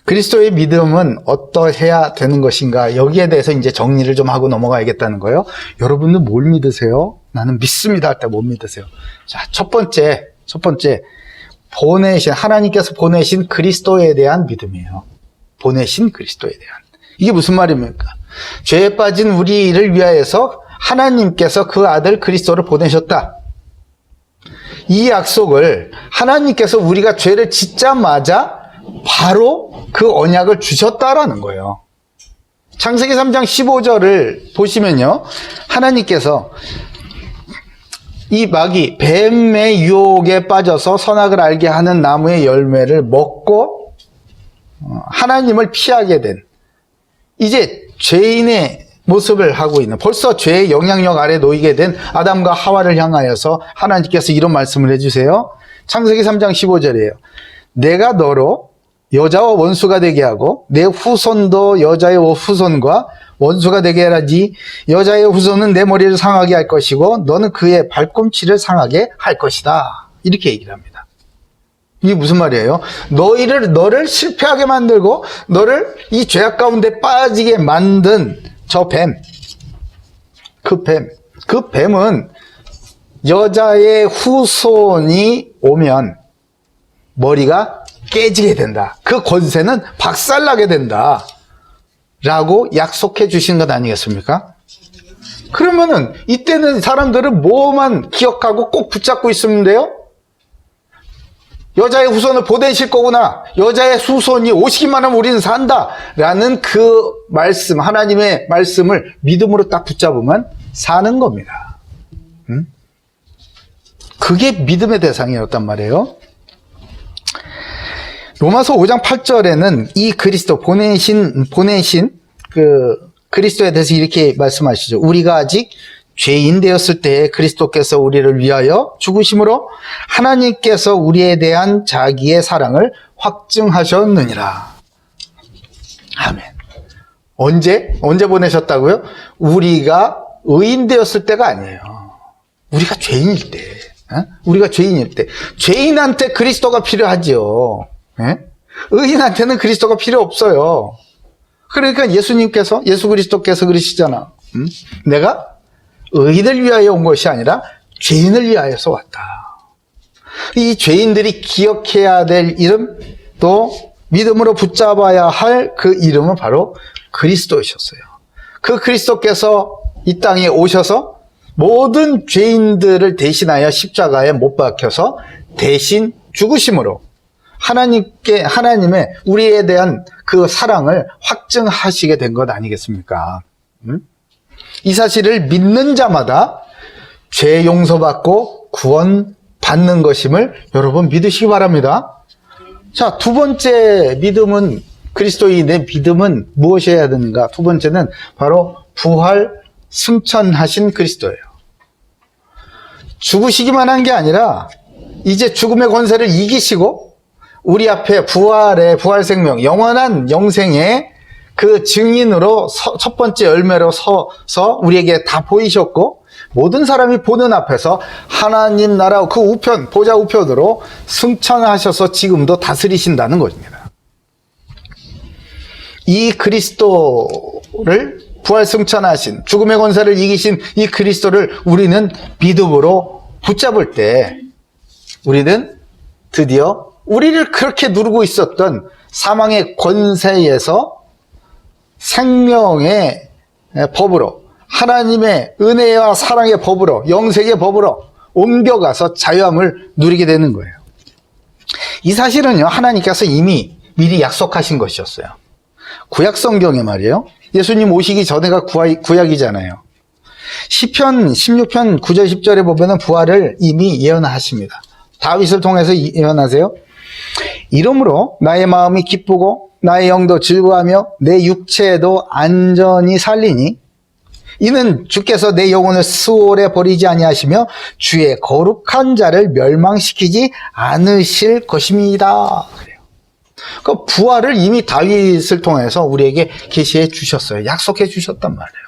그리스도의 믿음은 어떠해야 되는 것인가? 여기에 대해서 이제 정리를 좀 하고 넘어가야겠다는 거예요. 여러분은 뭘 믿으세요? 나는 믿습니다 할 때 못 믿으세요. 자, 첫 번째, 하나님께서 보내신 그리스도에 대한 믿음이에요. 보내신 그리스도에 대한. 이게 무슨 말입니까? 죄에 빠진 우리를 위하여서 하나님께서 그 아들 그리스도를 보내셨다. 이 약속을 하나님께서 우리가 죄를 짓자마자 바로 그 언약을 주셨다라는 거예요. 창세기 3장 15절을 보시면요, 하나님께서 이 마귀, 뱀의 유혹에 빠져서 선악을 알게 하는 나무의 열매를 먹고 하나님을 피하게 된, 이제 죄인의 모습을 하고 있는, 벌써 죄의 영향력 아래 놓이게 된 아담과 하와를 향하여서 하나님께서 이런 말씀을 해주세요. 창세기 3장 15절이에요. 내가 너로 여자와 원수가 되게 하고 내 후손도 여자의 후손과 원수가 되게 하라지. 여자의 후손은 내 머리를 상하게 할 것이고 너는 그의 발꿈치를 상하게 할 것이다. 이렇게 얘기를 합니다. 이게 무슨 말이에요? 너를 실패하게 만들고 너를 이 죄악 가운데 빠지게 만든 저 뱀, 그 뱀은 여자의 후손이 오면 머리가 깨지게 된다. 그 권세는 박살나게 된다. 라고 약속해 주신 것 아니겠습니까? 그러면은 이때는 사람들은 뭐만 기억하고 꼭 붙잡고 있으면 돼요? 여자의 후손을 보내실 거구나. 여자의 후손이 오시기만 하면 우리는 산다. 라는 그 말씀, 하나님의 말씀을 믿음으로 딱 붙잡으면 사는 겁니다. 그게 믿음의 대상이었단 말이에요. 로마서 5장 8절에는 이 그리스도 보내신 그 그리스도에 대해서 이렇게 말씀하시죠. 우리가 아직 죄인 되었을 때에 그리스도께서 우리를 위하여 죽으심으로 하나님께서 우리에 대한 자기의 사랑을 확증하셨느니라. 아멘. 언제 보내셨다고요? 우리가 의인 되었을 때가 아니에요. 우리가 죄인일 때. 우리가 죄인일 때. 죄인한테 그리스도가 필요하지요. 의인한테는 그리스도가 필요 없어요. 그러니까 예수 그리스도께서 그러시잖아. 내가 의인을 위하여 온 것이 아니라 죄인을 위하여서 왔다. 이 죄인들이 기억해야 될 이름, 또 믿음으로 붙잡아야 할 그 이름은 바로 그리스도이셨어요. 그 그리스도께서 이 땅에 오셔서 모든 죄인들을 대신하여 십자가에 못 박혀서 대신 죽으심으로 하나님의 우리에 대한 그 사랑을 확증하시게 된 것 아니겠습니까? 이 사실을 믿는 자마다 죄 용서받고 구원받는 것임을 여러분 믿으시기 바랍니다. 자, 두 번째 믿음은, 그리스도인의 믿음은 무엇이어야 되는가? 두 번째는 바로 부활 승천하신 그리스도예요. 죽으시기만 한 게 아니라 이제 죽음의 권세를 이기시고 우리 앞에 부활 생명, 영원한 영생의 그 증인으로 첫 번째 열매로 서서 우리에게 다 보이셨고, 모든 사람이 보는 앞에서 하나님 나라 그 우편, 보좌 우편으로 승천하셔서 지금도 다스리신다는 것입니다. 이 그리스도를 부활 승천하신, 죽음의 권세를 이기신 이 그리스도를 우리는 믿음으로 붙잡을 때 우리는 드디어 우리를 그렇게 누르고 있었던 사망의 권세에서 생명의 법으로, 하나님의 은혜와 사랑의 법으로, 영생의 법으로 옮겨가서 자유함을 누리게 되는 거예요. 이 사실은요, 하나님께서 이미 미리 약속하신 것이었어요. 구약 성경에 말이에요. 예수님 오시기 전에가 구약이잖아요. 시편 16편 9절 10절에 보면은 부활을 이미 예언하십니다. 다윗을 통해서 예언하세요. 이러므로 나의 마음이 기쁘고 나의 영도 즐거워하며 내 육체도 안전히 살리니 이는 주께서 내 영혼을 수월에 버리지 아니하시며 주의 거룩한 자를 멸망시키지 않으실 것입니다. 그래요. 그 부활을 이미 다윗을 통해서 우리에게 계시해 주셨어요. 약속해 주셨단 말이에요.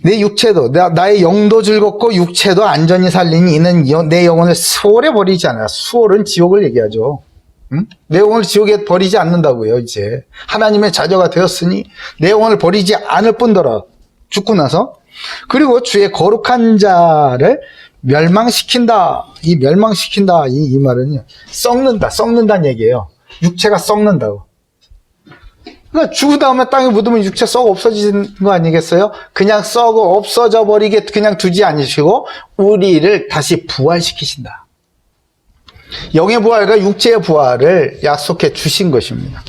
내 육체도, 나의 영도 즐겁고 육체도 안전히 살리니 이는 내 영혼을 수월에 버리지 않아요. 수월은 지옥을 얘기하죠. 내 영혼을 지옥에 버리지 않는다고요. 이제 하나님의 자녀가 되었으니 내 영혼을 버리지 않을 뿐더러 죽고 나서, 그리고 주의 거룩한 자를 멸망시킨다. 이 멸망시킨다, 이 말은요, 썩는다는 얘기예요. 육체가 썩는다고. 그러니까 죽은 다음에 땅에 묻으면 육체 썩어 없어지는 거 아니겠어요? 그냥 썩어 없어져 버리게 그냥 두지 않으시고 우리를 다시 부활시키신다. 영의 부활과 육체의 부활을 약속해 주신 것입니다.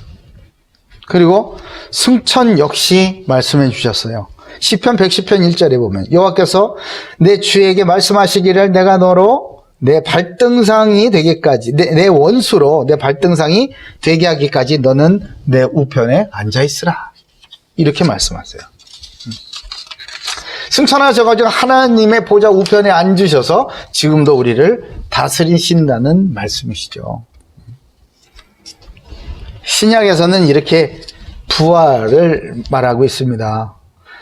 그리고 승천 역시 말씀해 주셨어요. 시편 110편 1절에 보면 여호와께서 내 주에게 말씀하시기를 내가 너로 내 발등상이 되기까지, 내 원수로 내 발등상이 되게 하기까지 너는 내 우편에 앉아있으라. 이렇게 말씀하세요. 승천하셔가지고 하나님의 보좌 우편에 앉으셔서 지금도 우리를 다스리신다는 말씀이시죠. 신약에서는 이렇게 부활을 말하고 있습니다.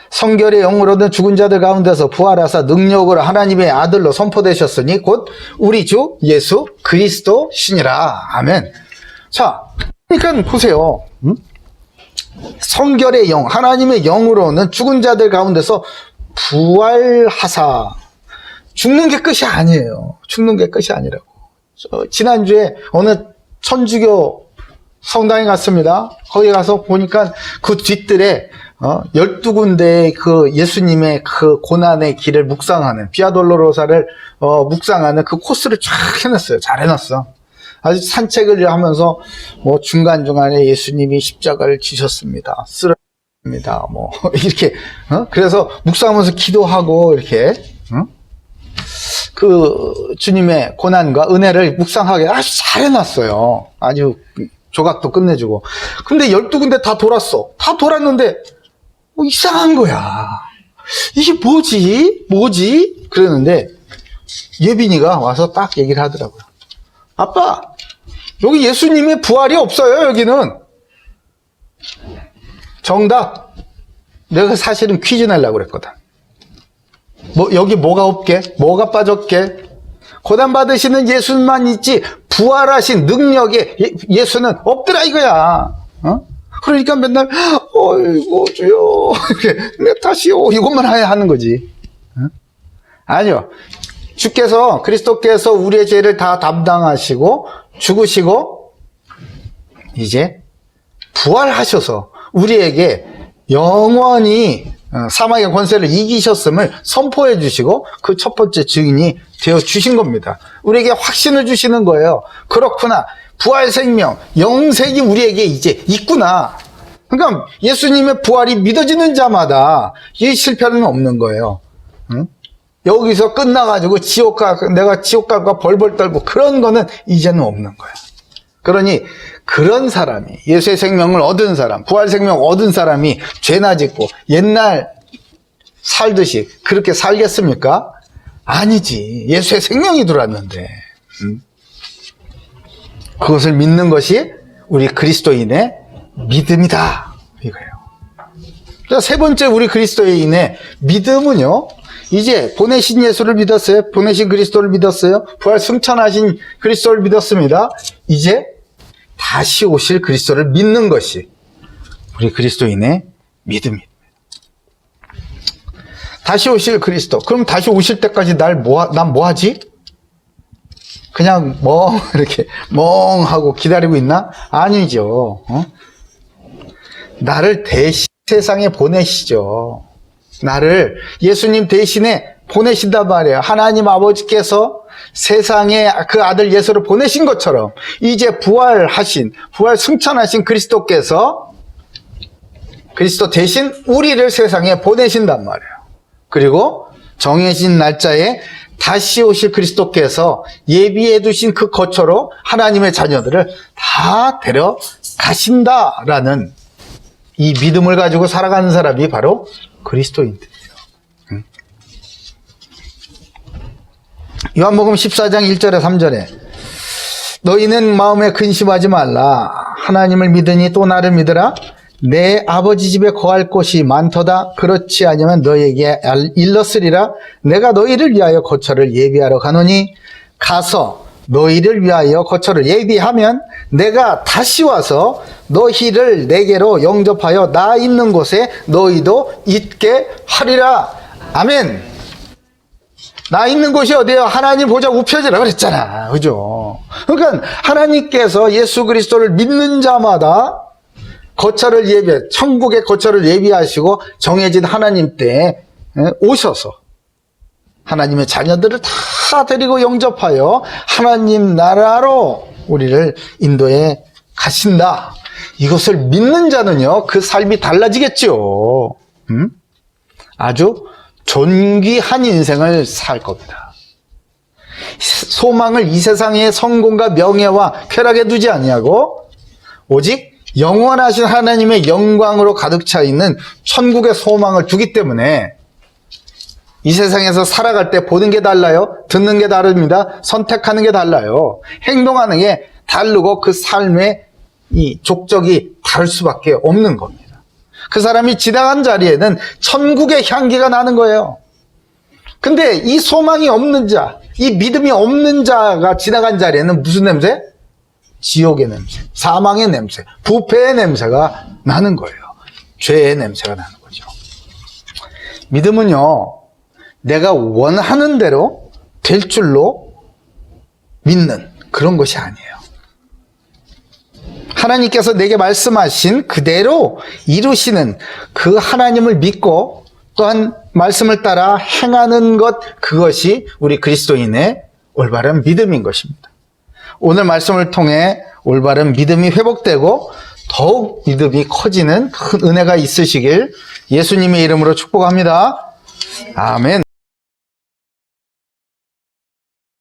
성결의 영으로는 죽은 자들 가운데서 부활하사 능력으로 하나님의 아들로 선포되셨으니 곧 우리 주 예수 그리스도 신이라. 아멘. 자, 그러니까 보세요. 성결의 영, 하나님의 영으로는 죽은 자들 가운데서 부활하사. 죽는 게 끝이 아니에요. 죽는 게 끝이 아니라고. 지난주에 어느 천주교 성당에 갔습니다. 거기 가서 보니까 그 뒷뜰에 12군데의 그 예수님의 그 고난의 길을 묵상하는, 비아 돌로로사를 묵상하는 그 코스를 쫙 해놨어요. 잘 해놨어. 아주 산책을 하면서 뭐 중간중간에 예수님이 십자가를 지셨습니다. 쓰러집니다. 뭐 이렇게 그래서 묵상하면서 기도하고 이렇게 그 주님의 고난과 은혜를 묵상하게 아주 잘 해놨어요. 아주 조각도 끝내주고. 근데 12군데 다 돌았어. 다 돌았는데 이상한 거야. 이게 뭐지? 그러는데 예빈이가 와서 딱 얘기를 하더라고요. 아빠, 여기 예수님의 부활이 없어요. 여기는. 정답. 내가 사실은 퀴즈 내려고 그랬거든. 여기 뭐가 없게? 뭐가 빠졌게? 고난받으시는 예수만 있지 부활하신 능력에 예수는 없더라 이거야. 그러니까 맨날 어이구 주여 내 탓이요 이것만 하는 거지. 아니요. 주께서, 그리스도께서 우리의 죄를 다 담당하시고 죽으시고 이제 부활하셔서 우리에게 영원히 사망의 권세를 이기셨음을 선포해 주시고 그 첫 번째 증인이 되어 주신 겁니다. 우리에게 확신을 주시는 거예요. 그렇구나. 부활 생명, 영생이 우리에게 이제 있구나. 그러니까 예수님의 부활이 믿어지는 자마다 이 실패는 없는 거예요. 응? 여기서 끝나가지고 내가 지옥 갈까 벌벌 떨고 그런 거는 이제는 없는 거야. 그러니 그런 사람이, 예수의 생명을 얻은 사람, 부활 생명 얻은 사람이 죄나 짓고 옛날 살듯이 그렇게 살겠습니까? 아니지. 예수의 생명이 들어왔는데. 그것을 믿는 것이 우리 그리스도인의 믿음이다. 이거예요. 자, 세 번째 우리 그리스도인의 믿음은요, 이제 보내신 예수를 믿었어요. 보내신 그리스도를 믿었어요. 부활 승천하신 그리스도를 믿었습니다. 이제 다시 오실 그리스도를 믿는 것이 우리 그리스도인의 믿음입니다. 다시 오실 그리스도. 그럼 다시 오실 때까지 난 뭐 하지? 그냥 이렇게 멍하고 기다리고 있나? 아니죠. 나를 대신 세상에 보내시죠. 나를 예수님 대신에 보내신단 말이에요. 하나님 아버지께서 세상에 그 아들 예수를 보내신 것처럼 이제 부활 승천하신 그리스도 대신 우리를 세상에 보내신단 말이에요. 그리고 정해진 날짜에 다시 오실 그리스도께서 예비해 두신 그 거처로 하나님의 자녀들을 다 데려가신다라는 이 믿음을 가지고 살아가는 사람이 바로 그리스도인들이에요. 요한복음 14장 1절에 3절에 너희는 마음에 근심하지 말라. 하나님을 믿으니 또 나를 믿으라. 내 아버지 집에 거할 곳이 많도다. 그렇지 아니면 너희에게 일렀으리라. 내가 너희를 위하여 거처를 예비하러 가노니 가서 너희를 위하여 거처를 예비하면 내가 다시 와서 너희를 내게로 영접하여 나 있는 곳에 너희도 있게 하리라. 아멘. 나 있는 곳이 어디예요? 하나님 보좌 우편이라 그랬잖아. 그죠? 그러니까 하나님께서 예수 그리스도를 믿는 자마다 거처를 예비해, 천국의 거처를 예비하시고 정해진 하나님 때에 오셔서 하나님의 자녀들을 다 데리고 영접하여 하나님 나라로 우리를 인도해 가신다. 이것을 믿는 자는요, 그 삶이 달라지겠죠. 아주 존귀한 인생을 살 겁니다. 소망을 이 세상의 성공과 명예와 쾌락에 두지 아니하고 오직 영원하신 하나님의 영광으로 가득 차 있는 천국의 소망을 두기 때문에 이 세상에서 살아갈 때 보는 게 달라요. 듣는 게 다릅니다. 선택하는 게 달라요. 행동하는 게 다르고 그 삶의 이 족적이 다를 수밖에 없는 겁니다. 그 사람이 지나간 자리에는 천국의 향기가 나는 거예요. 근데 이 소망이 없는 자, 이 믿음이 없는 자가 지나간 자리에는 무슨 냄새? 지옥의 냄새, 사망의 냄새, 부패의 냄새가 나는 거예요. 죄의 냄새가 나는 거죠. 믿음은요, 내가 원하는 대로 될 줄로 믿는 그런 것이 아니에요. 하나님께서 내게 말씀하신 그대로 이루시는 그 하나님을 믿고 또한 말씀을 따라 행하는 것, 그것이 우리 그리스도인의 올바른 믿음인 것입니다. 오늘 말씀을 통해 올바른 믿음이 회복되고 더욱 믿음이 커지는 큰 은혜가 있으시길 예수님의 이름으로 축복합니다. 아멘.